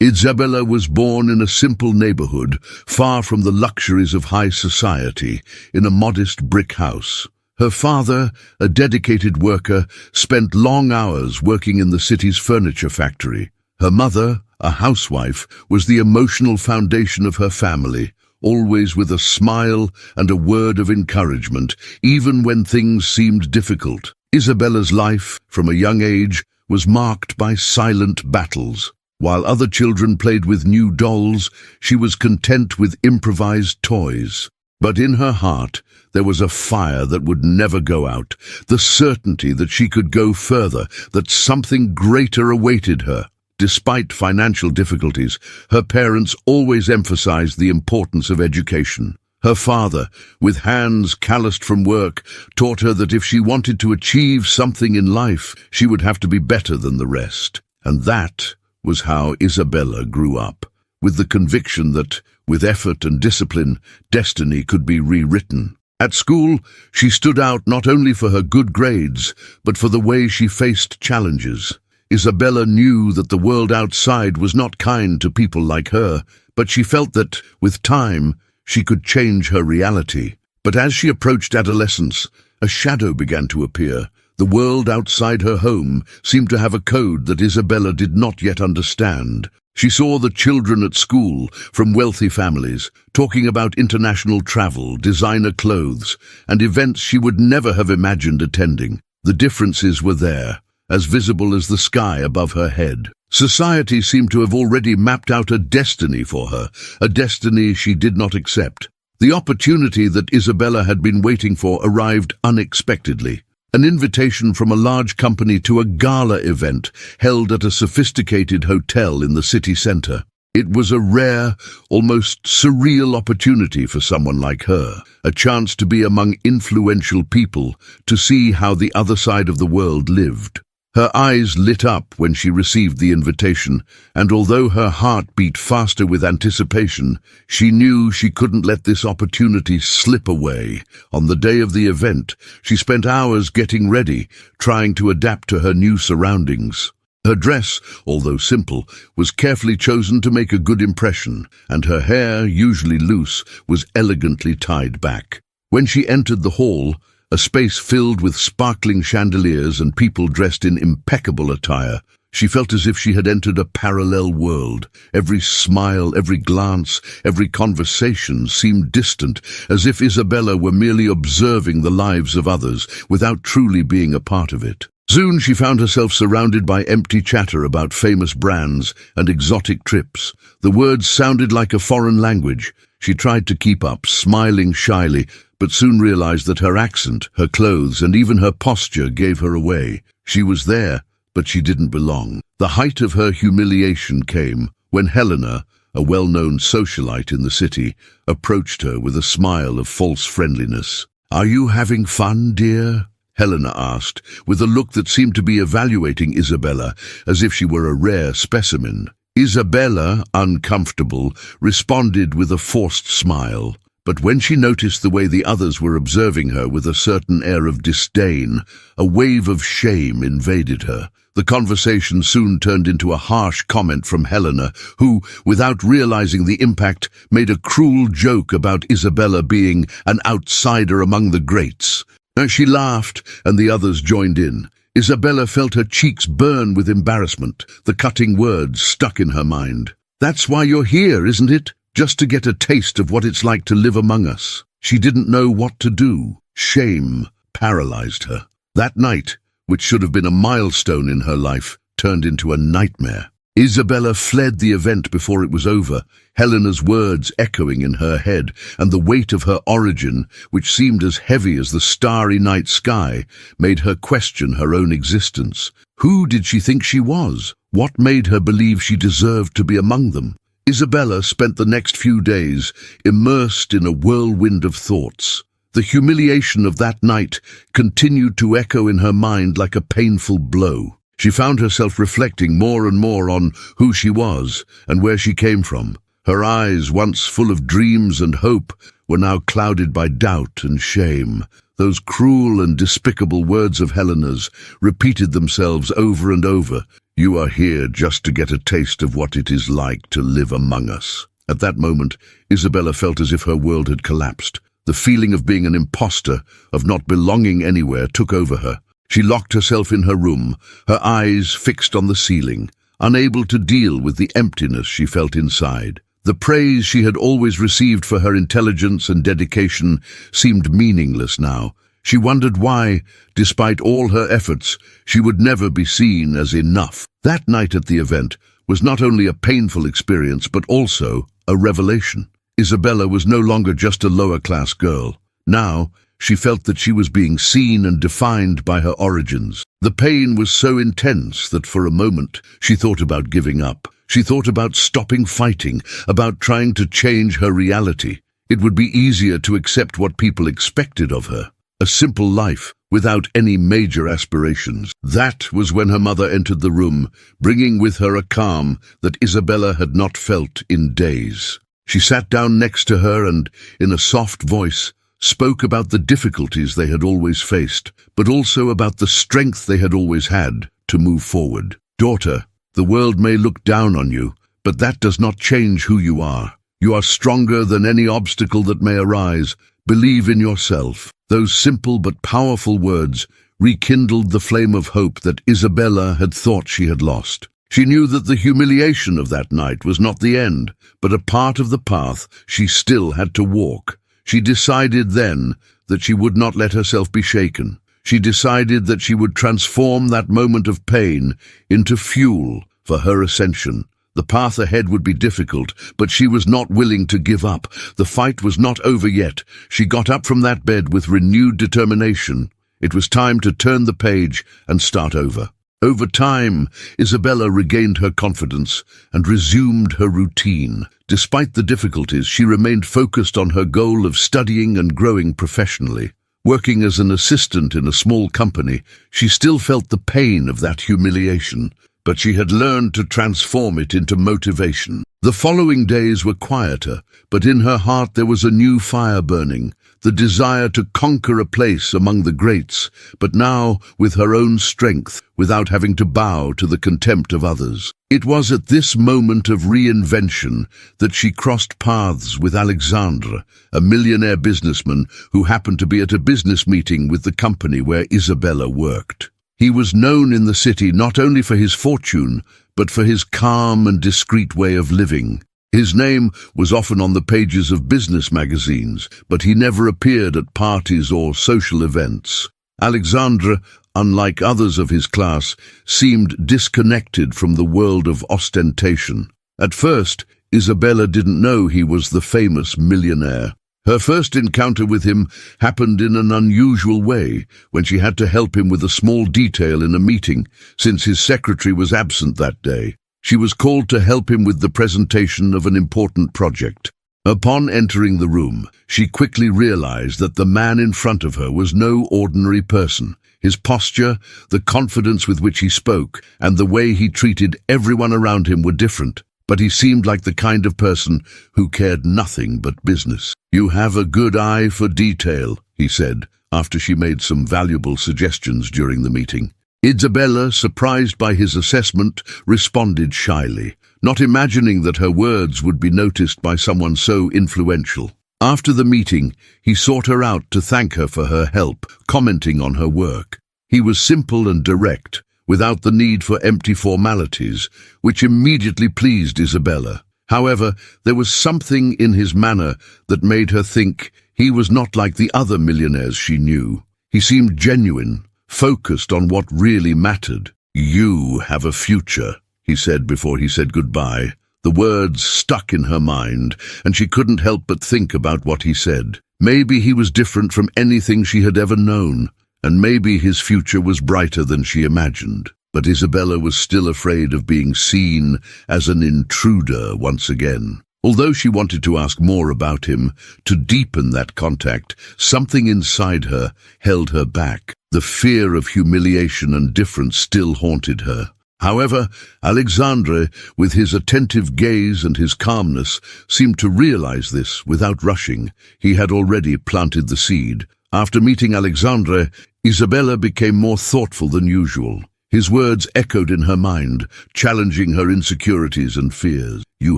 Isabella was born in a simple neighborhood, far from the luxuries of high society, in a modest brick house. Her father, a dedicated worker, spent long hours working in the city's furniture factory. Her mother, a housewife, was the emotional foundation of her family, always with a smile and a word of encouragement, even when things seemed difficult. Isabella's life, from a young age, was marked by silent battles. While other children played with new dolls, she was content with improvised toys. But in her heart, there was a fire that would never go out, the certainty that she could go further, that something greater awaited her. Despite financial difficulties, her parents always emphasized the importance of education. Her father, with hands calloused from work, taught her that if she wanted to achieve something in life, she would have to be better than the rest. And that was how Isabella grew up, with the conviction that, with effort and discipline, destiny could be rewritten. At school, she stood out not only for her good grades, but for the way she faced challenges. Isabella knew that the world outside was not kind to people like her, but she felt that, with time, she could change her reality. But as she approached adolescence, a shadow began to appear. The world outside her home seemed to have a code that Isabella did not yet understand. She saw the children at school, from wealthy families, talking about international travel, designer clothes, and events she would never have imagined attending. The differences were there, as visible as the sky above her head. Society seemed to have already mapped out a destiny for her, a destiny she did not accept. The opportunity that Isabella had been waiting for arrived unexpectedly. An invitation from a large company to a gala event held at a sophisticated hotel in the city center. It was a rare, almost surreal opportunity for someone like her, a chance to be among influential people, to see how the other side of the world lived. Her eyes lit up when she received the invitation, and although her heart beat faster with anticipation, she knew she couldn't let this opportunity slip away. On the day of the event, she spent hours getting ready, trying to adapt to her new surroundings. Her dress, although simple, was carefully chosen to make a good impression, and her hair, usually loose, was elegantly tied back. When she entered the hall, a space filled with sparkling chandeliers and people dressed in impeccable attire, she felt as if she had entered a parallel world. Every smile, every glance, every conversation seemed distant, as if Isabella were merely observing the lives of others without truly being a part of it. Soon she found herself surrounded by empty chatter about famous brands and exotic trips. The words sounded like a foreign language. She tried to keep up, smiling shyly, but soon realized that her accent, her clothes, and even her posture gave her away. She was there, but she didn't belong. The height of her humiliation came when Helena, a well-known socialite in the city, approached her with a smile of false friendliness. "Are you having fun, dear?" Helena asked, with a look that seemed to be evaluating Isabella, as if she were a rare specimen. Isabella, uncomfortable, responded with a forced smile. But when she noticed the way the others were observing her with a certain air of disdain, a wave of shame invaded her. The conversation soon turned into a harsh comment from Helena, who, without realizing the impact, made a cruel joke about Isabella being an outsider among the greats. She laughed, and the others joined in. Isabella felt her cheeks burn with embarrassment. The cutting words stuck in her mind. "That's why you're here, isn't it? Just to get a taste of what it's like to live among us." She didn't know what to do. Shame paralyzed her. That night, which should have been a milestone in her life, turned into a nightmare. Isabella fled the event before it was over, Helena's words echoing in her head, and the weight of her origin, which seemed as heavy as the starry night sky, made her question her own existence. Who did she think she was? What made her believe she deserved to be among them? Isabella spent the next few days immersed in a whirlwind of thoughts. The humiliation of that night continued to echo in her mind like a painful blow. She found herself reflecting more and more on who she was and where she came from. Her eyes, once full of dreams and hope, were now clouded by doubt and shame. Those cruel and despicable words of Helena's repeated themselves over and over. "You are here just to get a taste of what it is like to live among us." At that moment, Isabella felt as if her world had collapsed. The feeling of being an imposter, of not belonging anywhere, took over her. She locked herself in her room, her eyes fixed on the ceiling, unable to deal with the emptiness she felt inside. The praise she had always received for her intelligence and dedication seemed meaningless now. She wondered why, despite all her efforts, she would never be seen as enough. That night at the event was not only a painful experience, but also a revelation. Isabella was no longer just a lower-class girl. Now, she felt that she was being seen and defined by her origins. The pain was so intense that for a moment she thought about giving up. She thought about stopping fighting, about trying to change her reality. It would be easier to accept what people expected of her, a simple life without any major aspirations. That was when her mother entered the room, bringing with her a calm that Isabella had not felt in days. She sat down next to her and, in a soft voice, spoke about the difficulties they had always faced, but also about the strength they had always had to move forward. "Daughter, the world may look down on you, but that does not change who you are. You are stronger than any obstacle that may arise. Believe in yourself." Those simple but powerful words rekindled the flame of hope that Isabella had thought she had lost. She knew that the humiliation of that night was not the end, but a part of the path she still had to walk. She decided then that she would not let herself be shaken. She decided that she would transform that moment of pain into fuel for her ascension. The path ahead would be difficult, but she was not willing to give up. The fight was not over yet. She got up from that bed with renewed determination. It was time to turn the page and start over. Over time, Isabella regained her confidence and resumed her routine. Despite the difficulties, she remained focused on her goal of studying and growing professionally. Working as an assistant in a small company, she still felt the pain of that humiliation, but she had learned to transform it into motivation. The following days were quieter, but in her heart there was a new fire burning, the desire to conquer a place among the greats, but now with her own strength, without having to bow to the contempt of others. It was at this moment of reinvention that she crossed paths with Alexandre, a millionaire businessman who happened to be at a business meeting with the company where Isabella worked. He was known in the city not only for his fortune, but for his calm and discreet way of living. His name was often on the pages of business magazines, but he never appeared at parties or social events. Alexandre, unlike others of his class, seemed disconnected from the world of ostentation. At first, Isabella didn't know he was the famous millionaire. Her first encounter with him happened in an unusual way, when she had to help him with a small detail in a meeting, since his secretary was absent that day. She was called to help him with the presentation of an important project. Upon entering the room, she quickly realized that the man in front of her was no ordinary person. His posture, the confidence with which he spoke, and the way he treated everyone around him were different. But he seemed like the kind of person who cared nothing but business. "You have a good eye for detail," he said, after she made some valuable suggestions during the meeting. Isabella, surprised by his assessment, responded shyly, not imagining that her words would be noticed by someone so influential. After the meeting, he sought her out to thank her for her help, commenting on her work. He was simple and direct, without the need for empty formalities, which immediately pleased Isabella. However, there was something in his manner that made her think he was not like the other millionaires she knew. He seemed genuine, focused on what really mattered. "You have a future," he said before he said goodbye. The words stuck in her mind, and she couldn't help but think about what he said. Maybe he was different from anything she had ever known, and maybe his future was brighter than she imagined. But Isabella was still afraid of being seen as an intruder once again. Although she wanted to ask more about him, to deepen that contact, something inside her held her back. The fear of humiliation and difference still haunted her. However, Alexandre, with his attentive gaze and his calmness, seemed to realize this without rushing. He had already planted the seed. After meeting Alexandre, Isabella became more thoughtful than usual. His words echoed in her mind, challenging her insecurities and fears. "You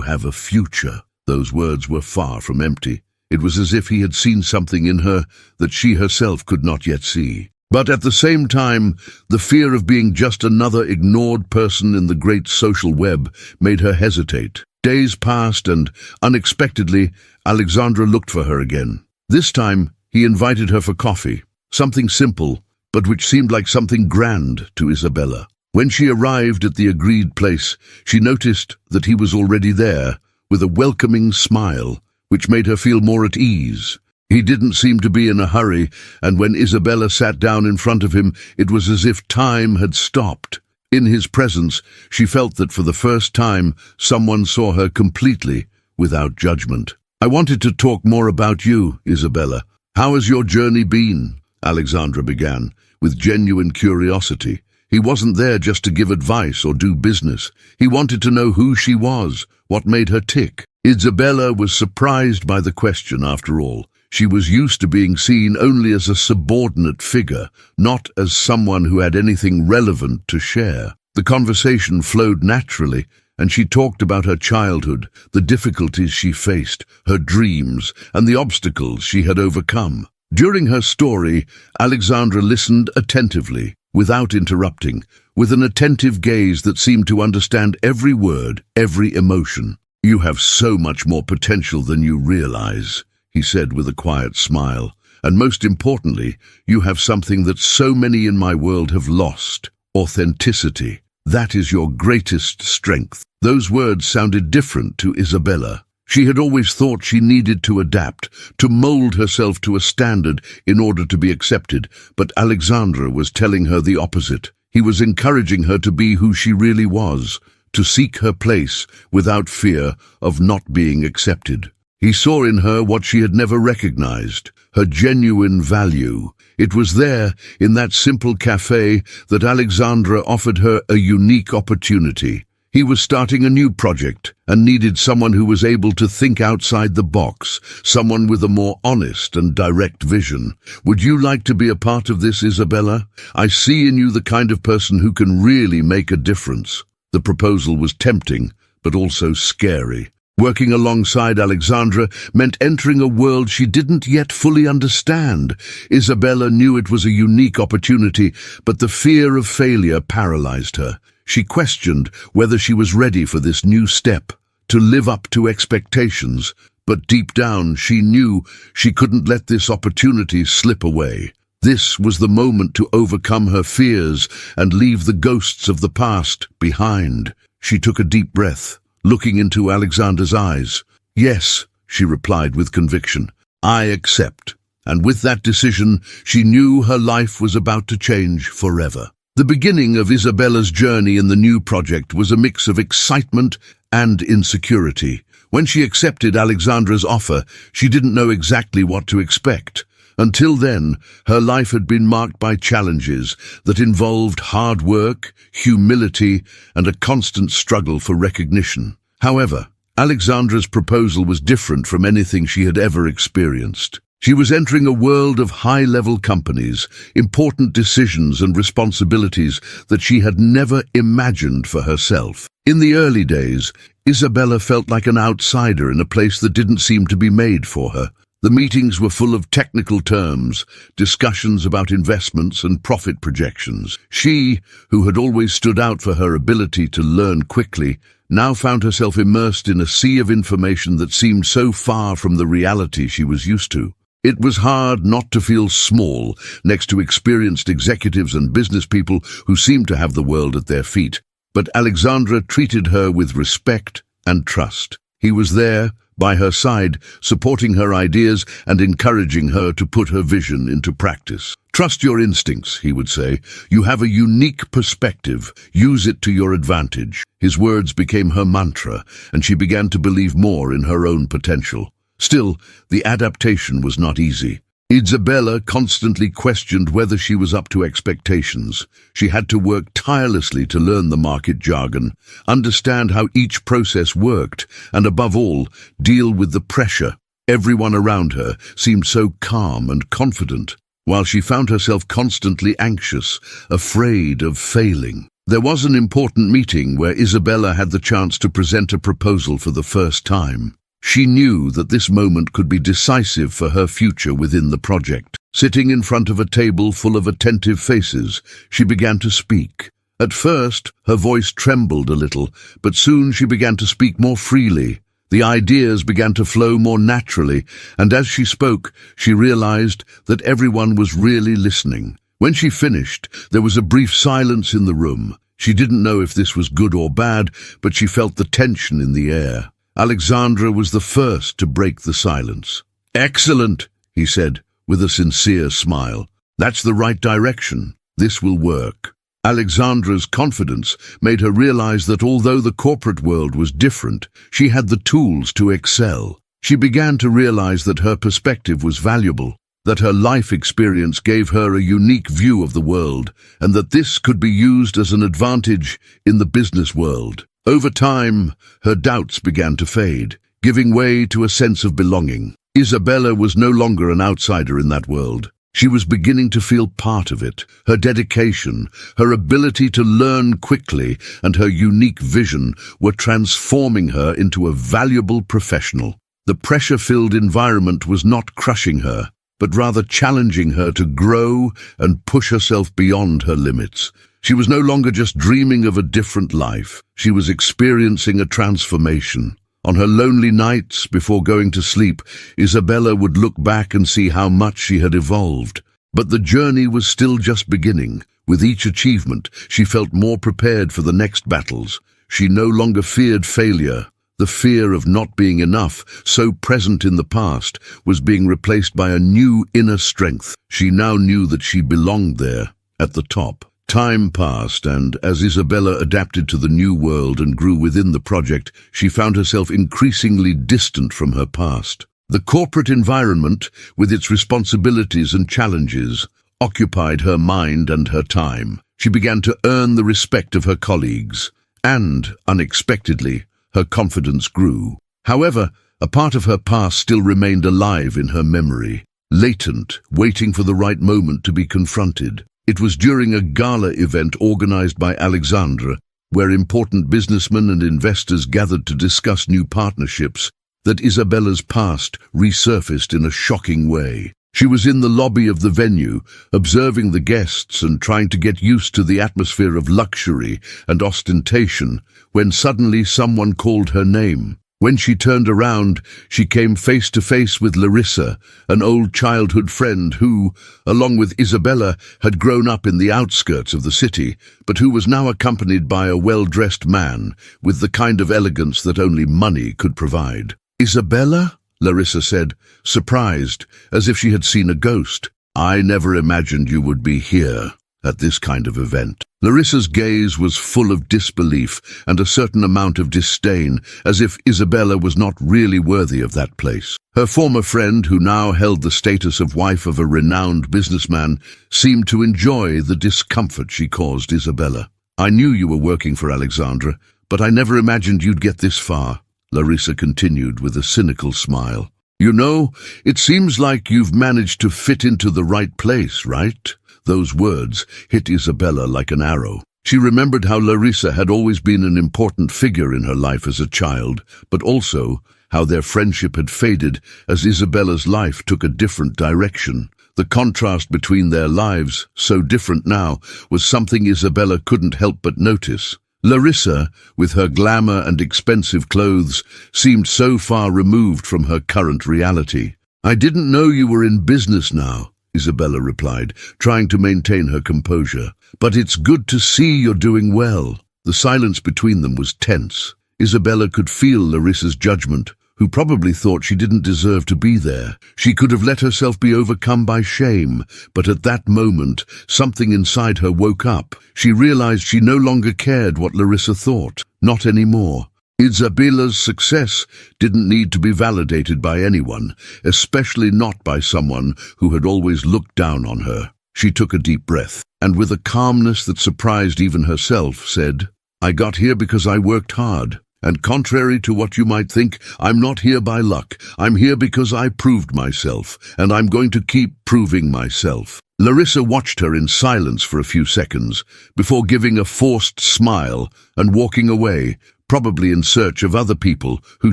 have a future." Those words were far from empty. It was as if he had seen something in her that she herself could not yet see. But at the same time, the fear of being just another ignored person in the great social web made her hesitate. Days passed and, unexpectedly, Alexandra looked for her again. This time, he invited her for coffee, something simple, but which seemed like something grand to Isabella. When she arrived at the agreed place, she noticed that he was already there, with a welcoming smile, which made her feel more at ease. He didn't seem to be in a hurry, and when Isabella sat down in front of him, it was as if time had stopped. In his presence, she felt that for the first time, someone saw her completely, without judgment. "I wanted to talk more about you, Isabella. How has your journey been?" Alexandra began, with genuine curiosity. He wasn't there just to give advice or do business. He wanted to know who she was, what made her tick. Isabella was surprised by the question, after all. She was used to being seen only as a subordinate figure, not as someone who had anything relevant to share. The conversation flowed naturally, and she talked about her childhood, the difficulties she faced, her dreams, and the obstacles she had overcome. During her story, Alexandra listened attentively, without interrupting, with an attentive gaze that seemed to understand every word, every emotion. "You have so much more potential than you realize," he said with a quiet smile. "And most importantly, you have something that so many in my world have lost: authenticity. That is your greatest strength." Those words sounded different to Isabella. She had always thought she needed to adapt, to mold herself to a standard in order to be accepted, but Alexandra was telling her the opposite. He was encouraging her to be who she really was, to seek her place without fear of not being accepted. He saw in her what she had never recognized, her genuine value. It was there, in that simple cafe, that Alexandra offered her a unique opportunity. He was starting a new project and needed someone who was able to think outside the box, someone with a more honest and direct vision. "Would you like to be a part of this, Isabella? I see in you the kind of person who can really make a difference." The proposal was tempting, but also scary. Working alongside Alexandra meant entering a world she didn't yet fully understand. Isabella knew it was a unique opportunity, but the fear of failure paralyzed her. She questioned whether she was ready for this new step, to live up to expectations, but deep down she knew she couldn't let this opportunity slip away. This was the moment to overcome her fears and leave the ghosts of the past behind. She took a deep breath, looking into Alexandra's eyes. "Yes," she replied with conviction, "I accept." And with that decision, she knew her life was about to change forever. The beginning of Isabella's journey in the new project was a mix of excitement and insecurity. When she accepted Alexandra's offer, she didn't know exactly what to expect. Until then, her life had been marked by challenges that involved hard work, humility, and a constant struggle for recognition. However, Alexandra's proposal was different from anything she had ever experienced. She was entering a world of high-level companies, important decisions and responsibilities that she had never imagined for herself. In the early days, Isabella felt like an outsider in a place that didn't seem to be made for her. The meetings were full of technical terms, discussions about investments and profit projections. She, who had always stood out for her ability to learn quickly, now found herself immersed in a sea of information that seemed so far from the reality she was used to. It was hard not to feel small next to experienced executives and business people who seemed to have the world at their feet. But Alexandra treated her with respect and trust. He was there, by her side, supporting her ideas and encouraging her to put her vision into practice. "Trust your instincts," he would say. "You have a unique perspective. Use it to your advantage." His words became her mantra, and she began to believe more in her own potential. Still, the adaptation was not easy. Isabella constantly questioned whether she was up to expectations. She had to work tirelessly to learn the market jargon, understand how each process worked, and above all, deal with the pressure. Everyone around her seemed so calm and confident. while she found herself constantly anxious, afraid of failing. There was an important meeting where Isabella had the chance to present a proposal for the first time. She knew that this moment could be decisive for her future within the project. Sitting in front of a table full of attentive faces, she began to speak. At first, her voice trembled a little, but soon she began to speak more freely. The ideas began to flow more naturally, and as she spoke, she realized that everyone was really listening. When she finished, there was a brief silence in the room. She didn't know if this was good or bad, but she felt the tension in the air. Alexandra was the first to break the silence. "Excellent," he said, with a sincere smile. "That's the right direction. This will work." Alexandra's confidence made her realize that although the corporate world was different, she had the tools to excel. She began to realize that her perspective was valuable, that her life experience gave her a unique view of the world, and that this could be used as an advantage in the business world. Over time, her doubts began to fade, giving way to a sense of belonging. Isabella was no longer an outsider in that world. She was beginning to feel part of it. Her dedication, her ability to learn quickly, and her unique vision were transforming her into a valuable professional. The pressure-filled environment was not crushing her, but rather challenging her to grow and push herself beyond her limits. She was no longer just dreaming of a different life. She was experiencing a transformation. On her lonely nights before going to sleep, Isabella would look back and see how much she had evolved. But the journey was still just beginning. With each achievement, she felt more prepared for the next battles. She no longer feared failure. The fear of not being enough, so present in the past, was being replaced by a new inner strength. She now knew that she belonged there, at the top. Time passed, and as Isabella adapted to the new world and grew within the project, she found herself increasingly distant from her past. The corporate environment, with its responsibilities and challenges, occupied her mind and her time. She began to earn the respect of her colleagues, and, unexpectedly, her confidence grew. However, a part of her past still remained alive in her memory, latent, waiting for the right moment to be confronted. It was during a gala event organized by Alexandra, where important businessmen and investors gathered to discuss new partnerships, that Isabella's past resurfaced in a shocking way. She was in the lobby of the venue, observing the guests and trying to get used to the atmosphere of luxury and ostentation, when suddenly someone called her name. When she turned around, she came face to face with Larissa, an old childhood friend who, along with Isabella, had grown up in the outskirts of the city, but who was now accompanied by a well-dressed man with the kind of elegance that only money could provide. "Isabella?" Larissa said, surprised, as if she had seen a ghost. "I never imagined you would be here at this kind of event." Larissa's gaze was full of disbelief and a certain amount of disdain, as if Isabella was not really worthy of that place. Her former friend, who now held the status of wife of a renowned businessman, seemed to enjoy the discomfort she caused Isabella. "I knew you were working for Alexandra, but I never imagined you'd get this far," Larissa continued with a cynical smile. "You know, it seems like you've managed to fit into the right place, right?" Those words hit Isabella like an arrow. She remembered how Larissa had always been an important figure in her life as a child, but also how their friendship had faded as Isabella's life took a different direction. The contrast between their lives, so different now, was something Isabella couldn't help but notice. Larissa, with her glamour and expensive clothes, seemed so far removed from her current reality. "I didn't know you were in business now," Isabella replied, trying to maintain her composure. "But it's good to see you're doing well." The silence between them was tense. Isabella could feel Larissa's judgment, who probably thought she didn't deserve to be there. She could have let herself be overcome by shame, but at that moment, something inside her woke up. She realized she no longer cared what Larissa thought. Not anymore. Isabella's success didn't need to be validated by anyone, especially not by someone who had always looked down on her. She took a deep breath, and with a calmness that surprised even herself, said, "I got here because I worked hard. And contrary to what you might think, I'm not here by luck. I'm here because I proved myself, and I'm going to keep proving myself. Larissa watched her in silence for a few seconds, before giving a forced smile and walking away, probably in search of other people who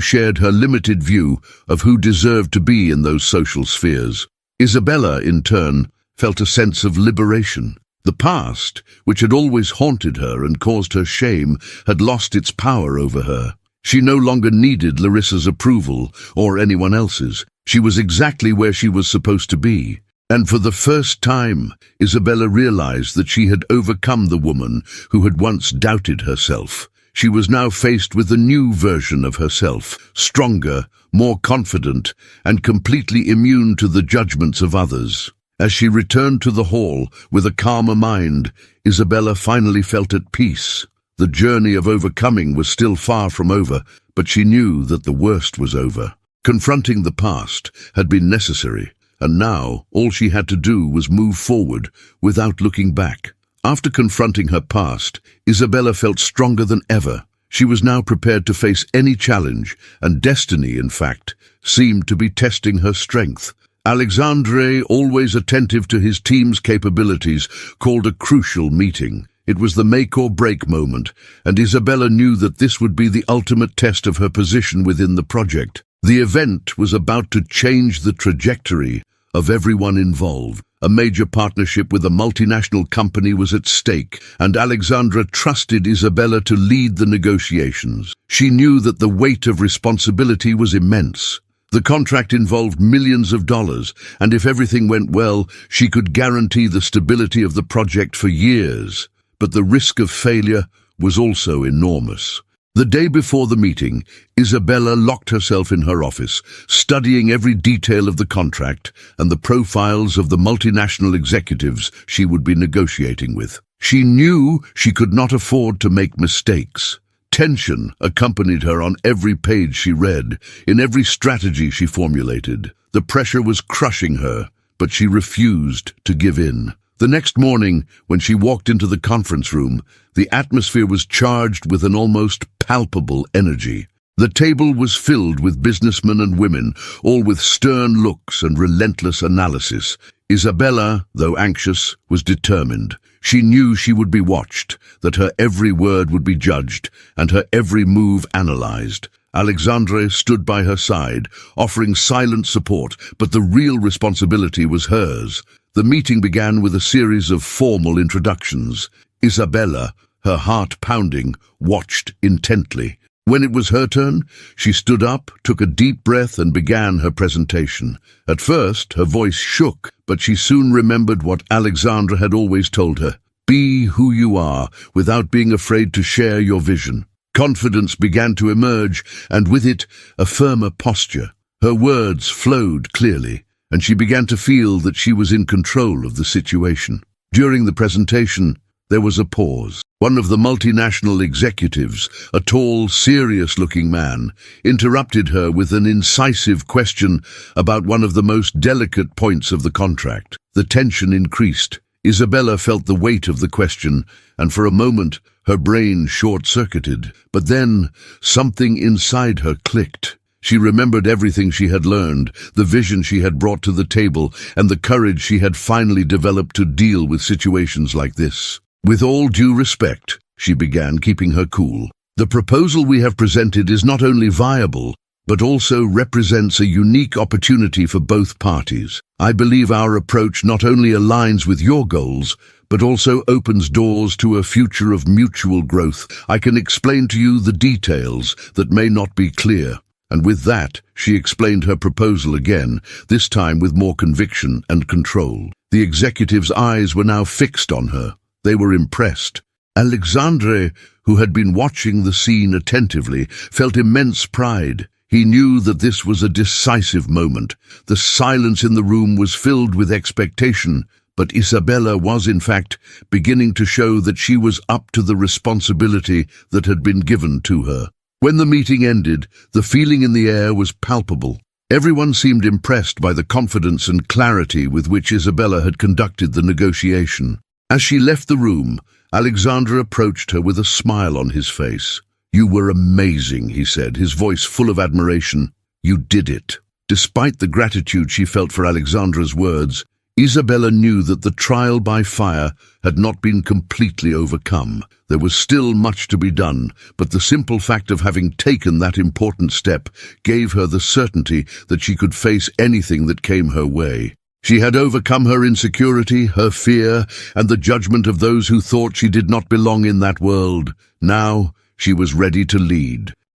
shared her limited view of who deserved to be in those social spheres. Isabella, in turn, felt a sense of liberation. The past, which had always haunted her and caused her shame, had lost its power over her. She no longer needed Larissa's approval or anyone else's. She was exactly where she was supposed to be. And for the first time, Isabella realized that she had overcome the woman who had once doubted herself. She was now faced with a new version of herself, stronger, more confident, and completely immune to the judgments of others. As she returned to the hall with a calmer mind, Isabella finally felt at peace. The journey of overcoming was still far from over, but she knew that the worst was over. Confronting the past had been necessary, and now all she had to do was move forward without looking back. After confronting her past, Isabella felt stronger than ever. She was now prepared to face any challenge, and destiny, in fact, seemed to be testing her strength. Alexandre, always attentive to his team's capabilities, called a crucial meeting. It was the make-or-break moment, and Isabella knew that this would be the ultimate test of her position within the project. The event was about to change the trajectory of everyone involved. A major partnership with a multinational company was at stake, and Alexandra trusted Isabella to lead the negotiations. She knew that the weight of responsibility was immense. The contract involved millions of dollars, and if everything went well, she could guarantee the stability of the project for years. But the risk of failure was also enormous. The day before the meeting, Isabella locked herself in her office, studying every detail of the contract and the profiles of the multinational executives she would be negotiating with. She knew she could not afford to make mistakes. Tension accompanied her on every page she read, in every strategy she formulated. The pressure was crushing her, but she refused to give in. The next morning, when she walked into the conference room, the atmosphere was charged with an almost palpable energy. The table was filled with businessmen and women, all with stern looks and relentless analysis. Isabella, though anxious, was determined. She knew she would be watched, that her every word would be judged, and her every move analyzed. Alexandre stood by her side, offering silent support, but the real responsibility was hers. The meeting began with a series of formal introductions. Isabella, her heart pounding, watched intently. When it was her turn, she stood up, took a deep breath, and began her presentation. At first, her voice shook, but she soon remembered what Alexandra had always told her. Be who you are, without being afraid to share your vision. Confidence began to emerge, and with it, a firmer posture. Her words flowed clearly, and she began to feel that she was in control of the situation. During the presentation, there was a pause. One of the multinational executives, a tall, serious-looking man, interrupted her with an incisive question about one of the most delicate points of the contract. The tension increased. Isabella felt the weight of the question, and for a moment, her brain short-circuited. But then, something inside her clicked. She remembered everything she had learned, the vision she had brought to the table, and the courage she had finally developed to deal with situations like this. With all due respect, she began, keeping her cool, the proposal we have presented is not only viable, but also represents a unique opportunity for both parties. I believe our approach not only aligns with your goals, but also opens doors to a future of mutual growth. I can explain to you the details that may not be clear. And with that, she explained her proposal again, this time with more conviction and control. The executive's eyes were now fixed on her. They were impressed. Alexandre, who had been watching the scene attentively, felt immense pride. He knew that this was a decisive moment. The silence in the room was filled with expectation, but Isabella was, in fact, beginning to show that she was up to the responsibility that had been given to her. When the meeting ended, the feeling in the air was palpable. Everyone seemed impressed by the confidence and clarity with which Isabella had conducted the negotiation. As she left the room, Alexandra approached her with a smile on his face. "You were amazing," he said, his voice full of admiration. "You did it." Despite the gratitude she felt for Alexandra's words, Isabella knew that the trial by fire had not been completely overcome. There was still much to be done, but the simple fact of having taken that important step gave her the certainty that she could face anything that came her way. She had overcome her insecurity, her fear, and the judgment of those who thought she did not belong in that world. Now she was ready to lead.